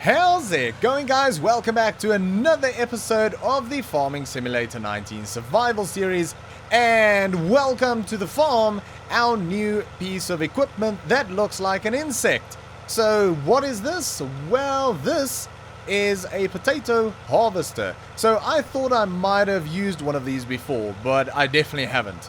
How's it going, guys? Welcome back to another episode of the Farming Simulator 19 Survival Series, and welcome to the farm, our new piece of equipment that looks like an insect. So what is this? Well, this is a potato harvester. So I thought I might have used one of these before, but I definitely haven't.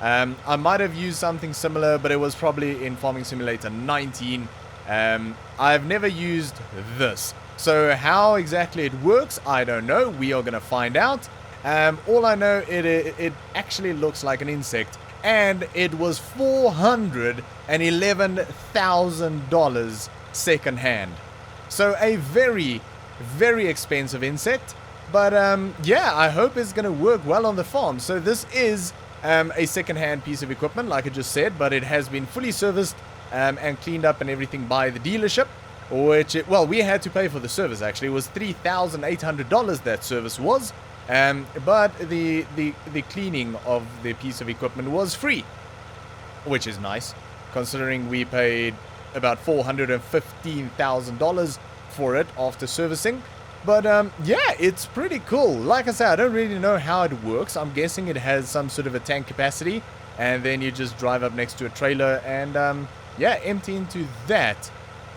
I might have used something similar, but it was probably in Farming Simulator 19. I've never used this. So how exactly it works, I don't know. We are going to find out. All I know, it actually looks like an insect. And it was $411,000 secondhand. So a very, very expensive insect. But yeah, I hope it's going to work well on the farm. So this is a secondhand piece of equipment, like I just said. But it has been fully serviced and cleaned up and everything by the dealership, which, well, we had to pay for the service. Actually, it was $3,800 that service was, but the cleaning of the piece of equipment was free, which is nice, considering we paid about $415,000 for it after servicing. But yeah, it's pretty cool. Like I said, I don't really know how it works. I'm guessing it has some sort of a tank capacity, and then you just drive up next to a trailer and yeah, empty into that.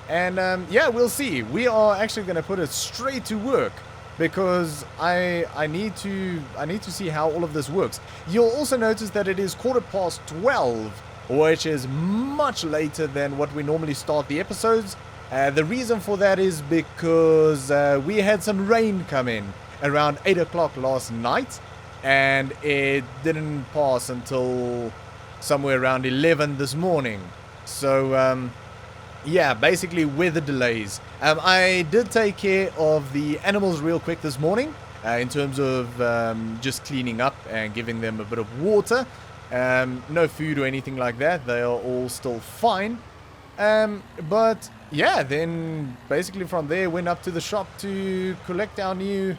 And yeah, we'll see. We are actually going to put it straight to work because I need to see how all of this works. You'll also notice that it is 12:15, which is much later than what we normally start the episodes. The reason for that is because we had some rain come in around 8 o'clock last night, and it didn't pass until somewhere around 11 this morning. So, yeah, basically weather delays. I did take care of the animals real quick this morning in terms of just cleaning up and giving them a bit of water. No food or anything like that. They are all still fine. But, yeah, then basically from there went up to the shop to collect our new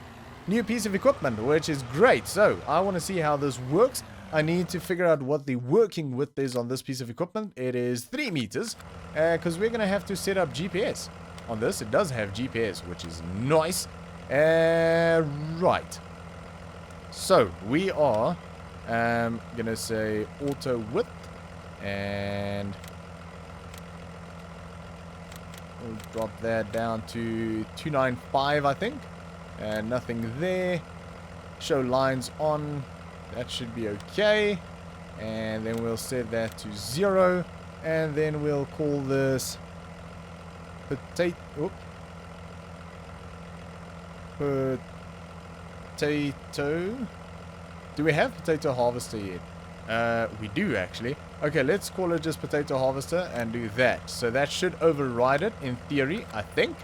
piece of equipment, which is great. So, I want to see how this works. I need to figure out what the working width is on this piece of equipment. It is 3 meters, because we're going to have to set up GPS on this. It does have GPS, which is nice. Right. So, we are going to say auto width, and we'll drop that down to 295, I think. And nothing there. Show lines on. That should be okay. And then we'll set that to 0. And then we'll call this potato. Do we have potato harvester yet? We do actually. Okay, let's call it just potato harvester and do that. So that should override it in theory, I think.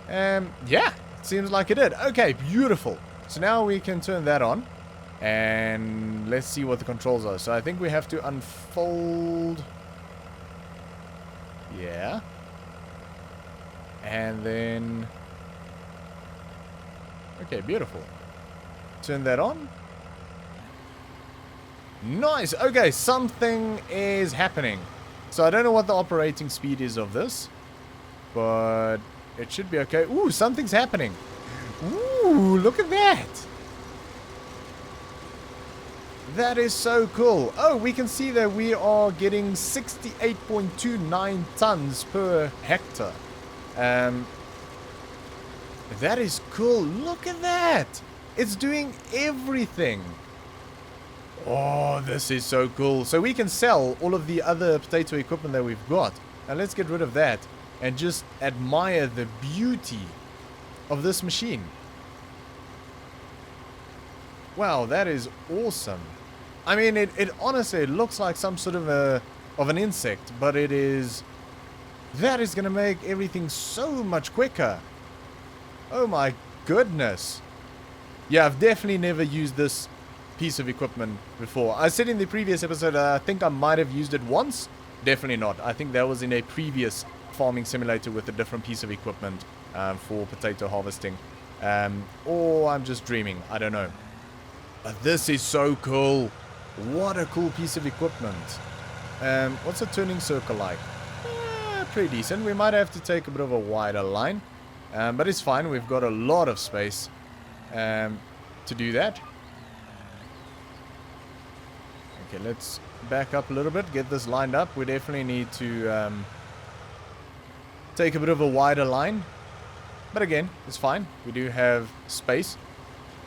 Yeah, seems like it did. Okay, beautiful. So now we can turn that on. And let's see what the controls are. So I think we have to unfold. Yeah. And then... okay, beautiful. Turn that on. Nice. Okay, something is happening. So I don't know what the operating speed is of this, but it should be okay. Ooh, something's happening. Ooh, look at that. That is so cool. Oh, we can see that we are getting 68.29 tons per hectare. That is cool. Look at that. It's doing everything. Oh, this is so cool. So we can sell all of the other potato equipment that we've got. Now let's get rid of that and just admire the beauty of this machine. Wow, that is awesome. I mean, it honestly, it looks like some sort of an insect, but it is... that is going to make everything so much quicker. Oh my goodness. Yeah, I've definitely never used this piece of equipment before. I said in the previous episode, I think I might have used it once. Definitely not. I think that was in a previous farming simulator with a different piece of equipment for potato harvesting. Or I'm just dreaming. I don't know. But this is so cool. What a cool piece of equipment. What's a turning circle like? pretty decent. We might have to take a bit of a wider line. But it's fine. We've got a lot of space to do that. Okay, let's back up a little bit. Get this lined up. We definitely need to take a bit of a wider line. But again, it's fine. We do have space.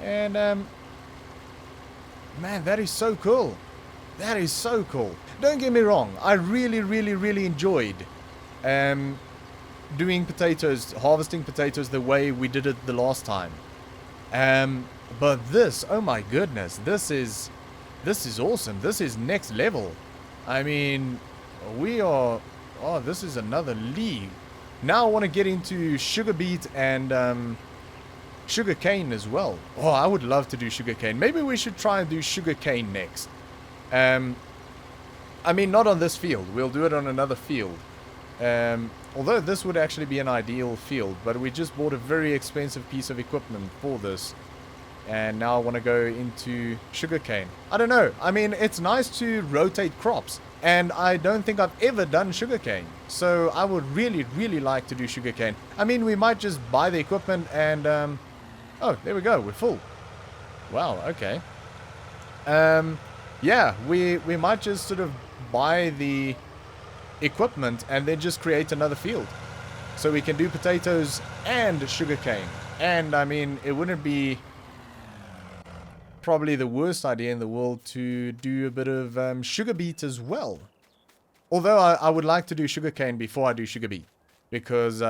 And, man, that is so cool. That is so cool. Don't get me wrong. I really enjoyed doing potatoes, harvesting potatoes the way we did it the last time. But this, oh my goodness, this is awesome. This is next level. I mean, we are, oh, this is another league. Now I want to get into sugar beet and sugar cane as well. Oh, I would love to do sugar cane. Maybe we should try and do sugar cane next. I mean, not on this field. We'll do it on another field. Although this would actually be an ideal field, but we just bought a very expensive piece of equipment for this. And now I want to go into sugarcane. I don't know. I mean, it's nice to rotate crops. And I don't think I've ever done sugarcane. So I would really like to do sugarcane. I mean, we might just buy the equipment and... oh, there we go. We're full. Wow, okay. Yeah, we might just sort of buy the equipment and then just create another field. So we can do potatoes and sugarcane. And, I mean, it wouldn't be... probably the worst idea in the world to do a bit of sugar beet as well. Although I would like to do sugarcane before I do sugar beet. Because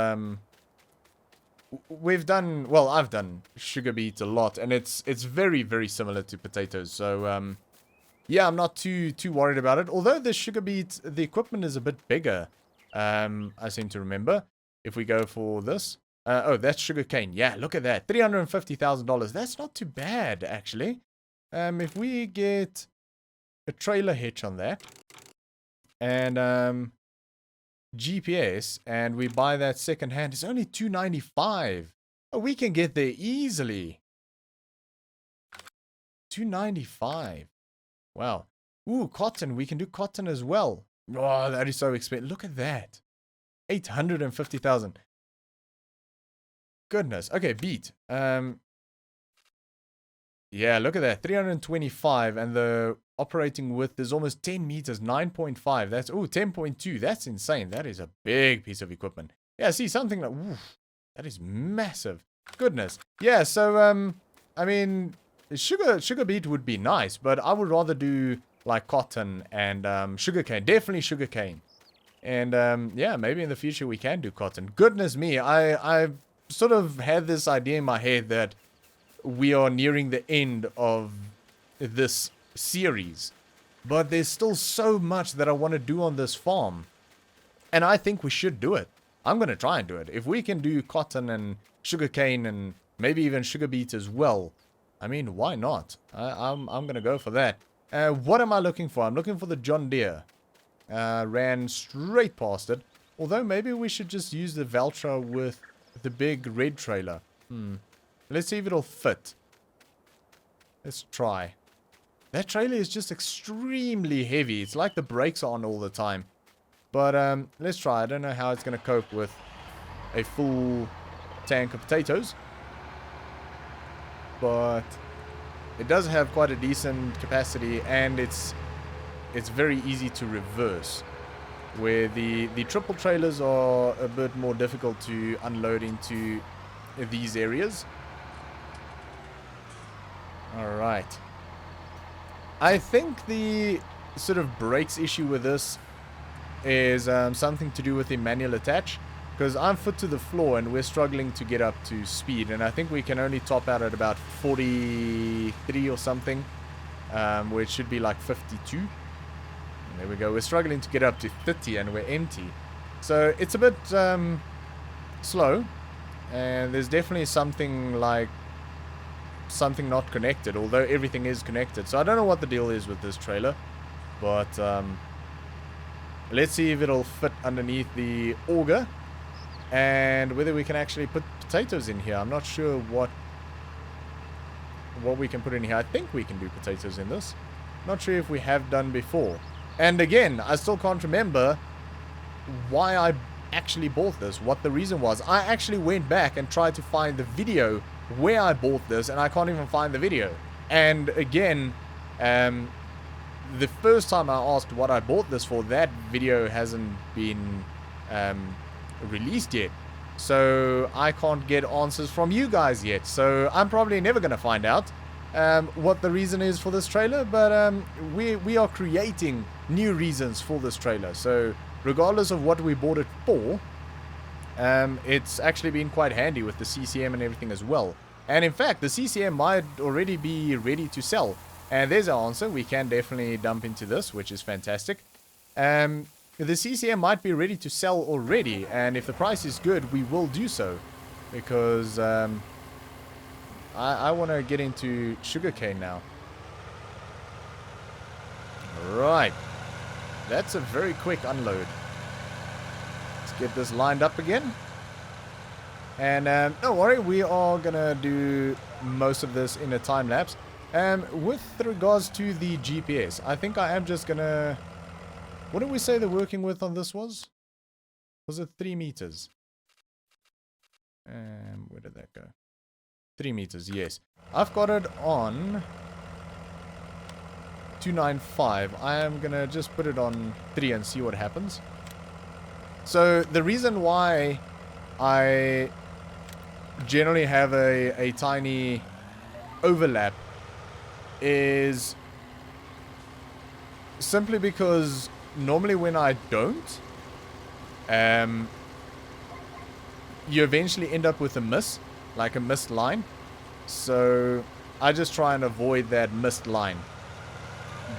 we've done, well, I've done sugar beet a lot. And it's very similar to potatoes. So yeah, I'm not too worried about it. Although the sugar beet, the equipment is a bit bigger. I seem to remember. If we go for this. Oh, that's sugarcane. Yeah, look at that. $350,000. That's not too bad, actually. If we get a trailer hitch on that and GPS and we buy that second hand, it's only $295. Oh, we can get there easily. $295. Wow. Ooh, cotton. We can do cotton as well. Oh, that is so expensive. Look at that. $850,000. Goodness. Okay, beet. Yeah, look at that. 325 and the operating width is almost 10 meters, 9.5. That's 10.2. That's insane. That is a big piece of equipment. Yeah, see something like that is massive. Goodness. Yeah, so I mean sugar beet would be nice, but I would rather do like cotton and sugarcane. Definitely sugarcane. And yeah, maybe in the future we can do cotton. Goodness me, I've sort of had this idea in my head that we are nearing the end of this series, but there's still so much that I want to do on this farm, and I think we should do it. I'm going to try and do it. If we can do cotton and sugarcane and maybe even sugar beet as well, I mean, why not? I'm going to go for that. What am I looking for? I'm looking for the John Deere. Ran straight past it, although maybe we should just use the Valtra with the big red trailer. Let's see if it'll fit. Let's try. That trailer is just extremely heavy. It's like the brakes are on all the time. But let's try. I don't know how it's going to cope with a full tank of potatoes. But it does have quite a decent capacity, and it's very easy to reverse. Where the triple trailers are a bit more difficult to unload into these areas. Alright. I think the sort of brakes issue with this is something to do with the manual attach. Because I'm foot to the floor and we're struggling to get up to speed. And I think we can only top out at about 43 or something. Where it should be like 52. There we go. We're struggling to get up to 30 and we're empty. So it's a bit slow. And there's definitely something not connected. Although everything is connected. So I don't know what the deal is with this trailer. But let's see if it'll fit underneath the auger. And whether we can actually put potatoes in here. I'm not sure what we can put in here. I think we can do potatoes in this. Not sure if we have done before. And again, I still can't remember why I actually bought this, what the reason was. I actually went back and tried to find the video where I bought this, and I can't even find the video. And again, the first time I asked what I bought this for, that video hasn't been released yet. So I can't get answers from you guys yet. So I'm probably never going to find out what the reason is for this trailer. But we are creating new reasons for this trailer. So regardless of what we bought it for, it's actually been quite handy with the CCM and everything as well. And in fact, the CCM might already be ready to sell. And there's our answer. We can definitely dump into this, which is fantastic. The CCM might be ready to sell already, and if the price is good, we will do so. Because I want to get into sugarcane now. Right. That's a very quick unload. Let's get this lined up again. And don't worry, we are going to do most of this in a time lapse. With regards to the GPS, I think I am just going to... What did we say the working width on this was? Was it 3 meters? Where did that go? 3 meters, yes. I've got it on 295. I am going to just put it on 3 and see what happens. So the reason why I generally have a tiny overlap is simply because normally when I don't, you eventually end up with a miss, like a missed line. So I just try and avoid that missed line.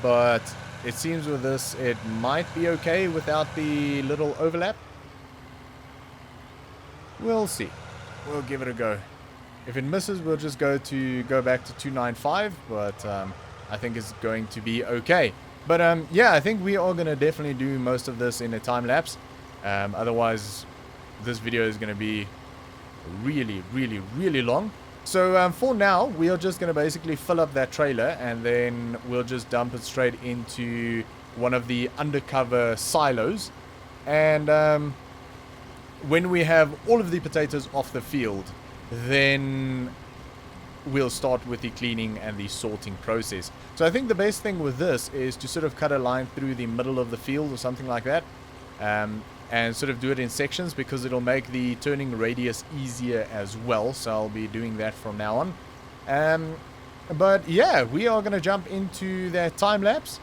But it seems with this, it might be okay without the little overlap. We'll see. We'll give it a go. If it misses, we'll just go back to 295, but I think it's going to be okay. But yeah, I think we are going to definitely do most of this in a time lapse. Otherwise, this video is going to be really, really, really long. So for now, we are just going to basically fill up that trailer, and then we'll just dump it straight into one of the undercover silos. And when we have all of the potatoes off the field, then we'll start with the cleaning and the sorting process. So I think the best thing with this is to sort of cut a line through the middle of the field or something like that, and sort of do it in sections, because it'll make the turning radius easier as well. So I'll be doing that from now on. But yeah, we are going to jump into that time lapse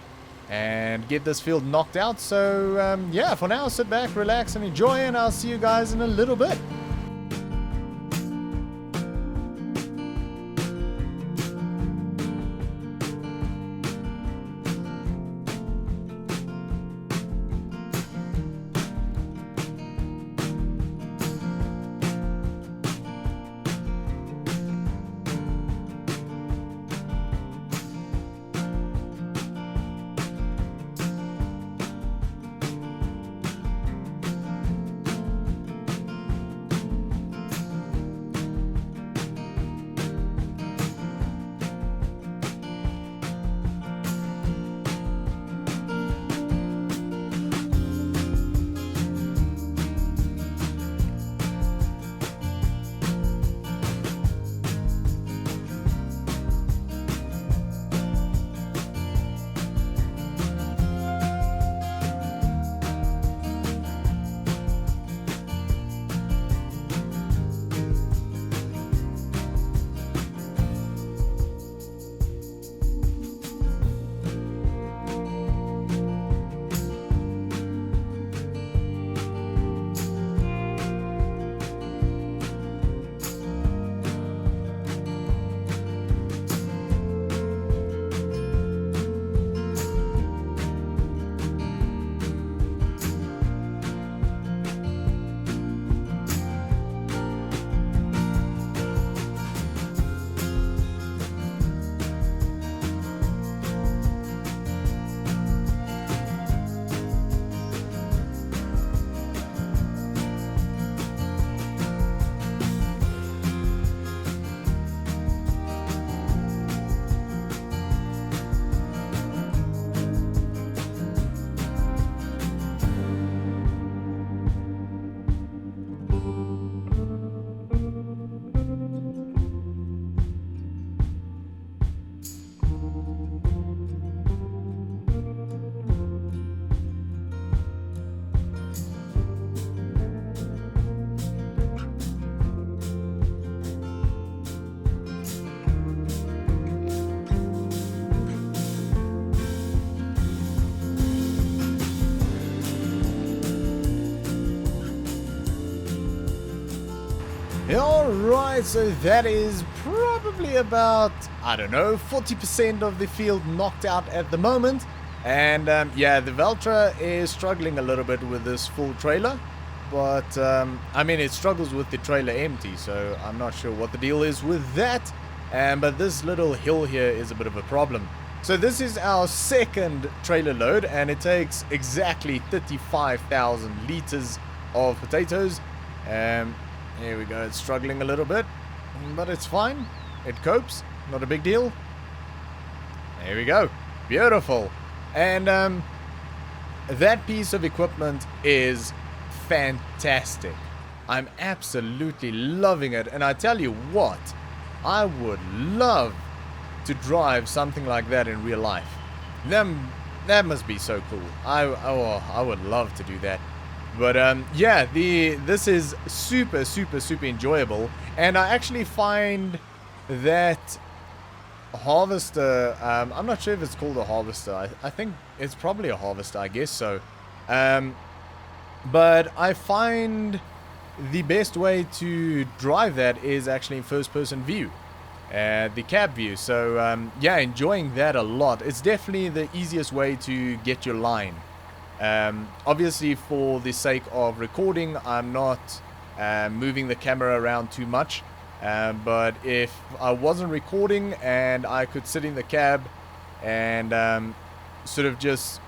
and get this field knocked out. So yeah, for now, sit back, relax and enjoy, and I'll see you guys in a little bit. Alright, so that is probably about, I don't know, 40% of the field knocked out at the moment. And yeah, the Valtra is struggling a little bit with this full trailer. But, I mean, it struggles with the trailer empty, so I'm not sure what the deal is with that. But this little hill here is a bit of a problem. So this is our second trailer load, and it takes exactly 35,000 liters of potatoes. Here we go, it's struggling a little bit, but it's fine. It copes, not a big deal. There we go, beautiful. And that piece of equipment is fantastic. I'm absolutely loving it, and I tell you what, I would love to drive something like that in real life. That must be so cool. I would love to do that. But yeah, this is super enjoyable, and I actually find that harvester, I'm not sure if it's called a harvester. I think it's probably a harvester, I guess so. But I find the best way to drive that is actually in first person view, the cab view. So yeah, enjoying that a lot. It's definitely the easiest way to get your line. Obviously, for the sake of recording, I'm not moving the camera around too much. But if I wasn't recording and I could sit in the cab and sort of just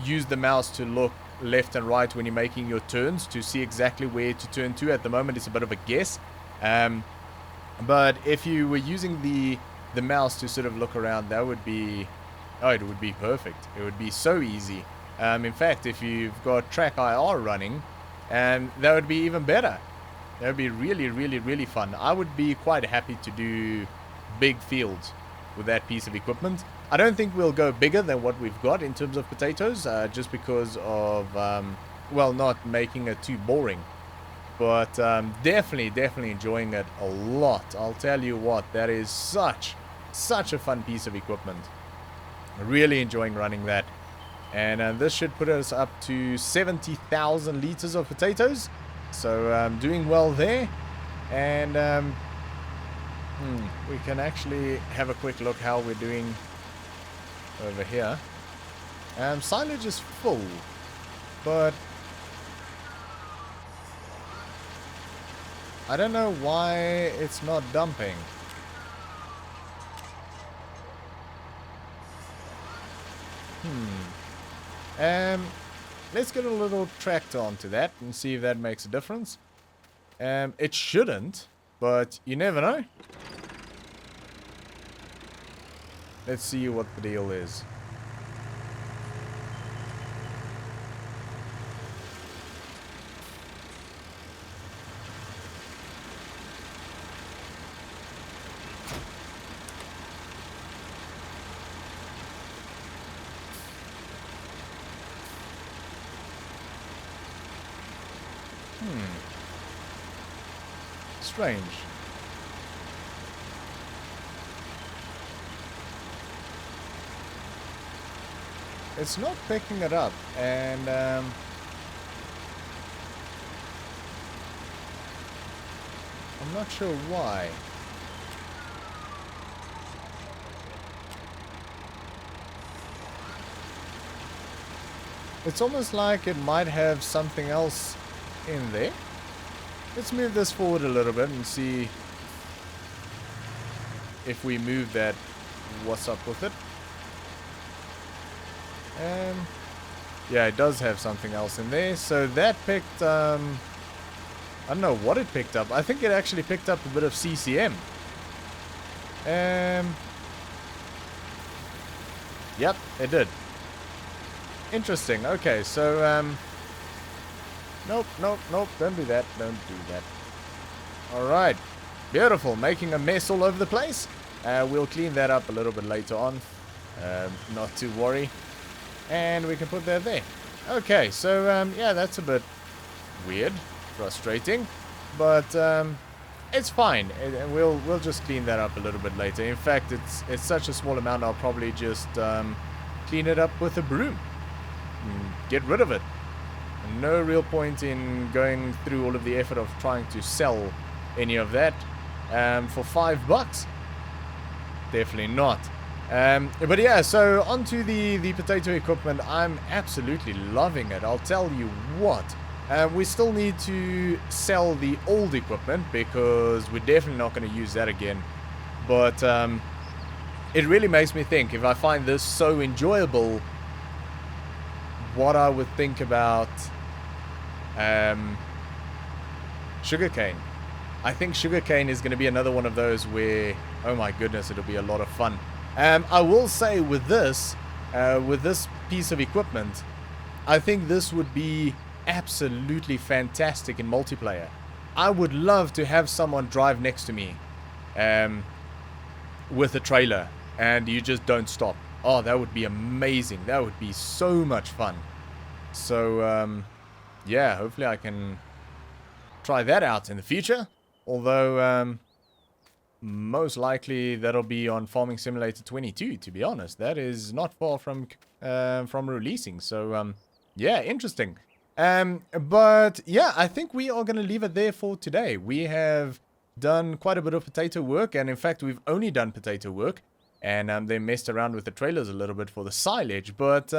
use the mouse to look left and right when you're making your turns to see exactly where to turn to. At the moment, it's a bit of a guess. But if you were using the mouse to sort of look around, that would be, oh, it would be perfect. It would be so easy. In fact, if you've got Track IR running, that would be even better. That would be really fun. I would be quite happy to do big fields with that piece of equipment. I don't think we'll go bigger than what we've got in terms of potatoes, just because of, well, not making it too boring. But definitely enjoying it a lot. I'll tell you what, that is such a fun piece of equipment. Really enjoying running that. And this should put us up to 70,000 liters of potatoes. So doing well there. And we can actually have a quick look how we're doing over here. Silage is full, but I don't know why it's not dumping. Let's get a little tractor onto that and see if that makes a difference. It shouldn't, but you never know. Let's see what the deal is. Strange. It's not picking it up, and I'm not sure why. It's almost like it might have something else in there. Let's move this forward a little bit and see if we move that, what's up with it. Yeah, it does have something else in there. So that picked, I don't know what it picked up. I think it actually picked up a bit of CCM. Yep, it did. Interesting. Okay, so nope, don't do that, Alright, beautiful, making a mess all over the place. We'll clean that up a little bit later on, not to worry. And we can put that there. Okay, so yeah, that's a bit weird, frustrating, but it's fine, and we'll just clean that up a little bit later. In fact, it's such a small amount, I'll probably just clean it up with a broom and get rid of it. No real point in going through all of the effort of trying to sell any of that for $5. Definitely not. But yeah, so onto the potato equipment. I'm absolutely loving it. I'll tell you what. We still need to sell the old equipment because we're definitely not going to use that again. But it really makes me think, if I find this so enjoyable, what I would think about sugarcane. I think sugarcane is going to be another one of those where, oh my goodness, it'll be a lot of fun. I will say with this piece of equipment, I think this would be absolutely fantastic in multiplayer. I would love to have someone drive next to me with a trailer and you just don't stop. Oh, that would be amazing. That would be so much fun. So, yeah, hopefully I can try that out in the future. Although, most likely that'll be on Farming Simulator 22, to be honest. That is not far from releasing. So, yeah, interesting. But yeah, I think we are going to leave it there for today. We have done quite a bit of potato work, and in fact, we've only done potato work, and they messed around with the trailers a little bit for the silage, but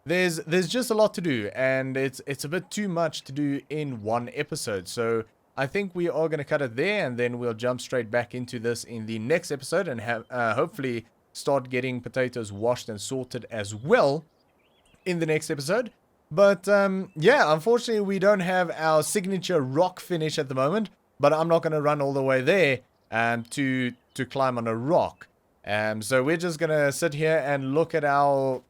there's just a lot to do, and it's a bit too much to do in one episode. So I think we are going to cut it there, and then we'll jump straight back into this in the next episode, and have hopefully start getting potatoes washed and sorted as well in the next episode. But, yeah, unfortunately, we don't have our signature rock finish at the moment. But I'm not going to run all the way there to climb on a rock. So we're just going to sit here and look at our,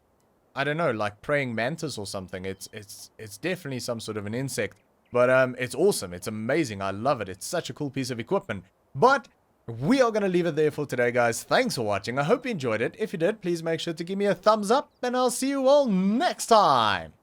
I don't know, like praying mantis or something. It's definitely some sort of an insect. But it's awesome. It's amazing. I love it. It's such a cool piece of equipment. But we are going to leave it there for today, guys. Thanks for watching. I hope you enjoyed it. If you did, please make sure to give me a thumbs up. And I'll see you all next time.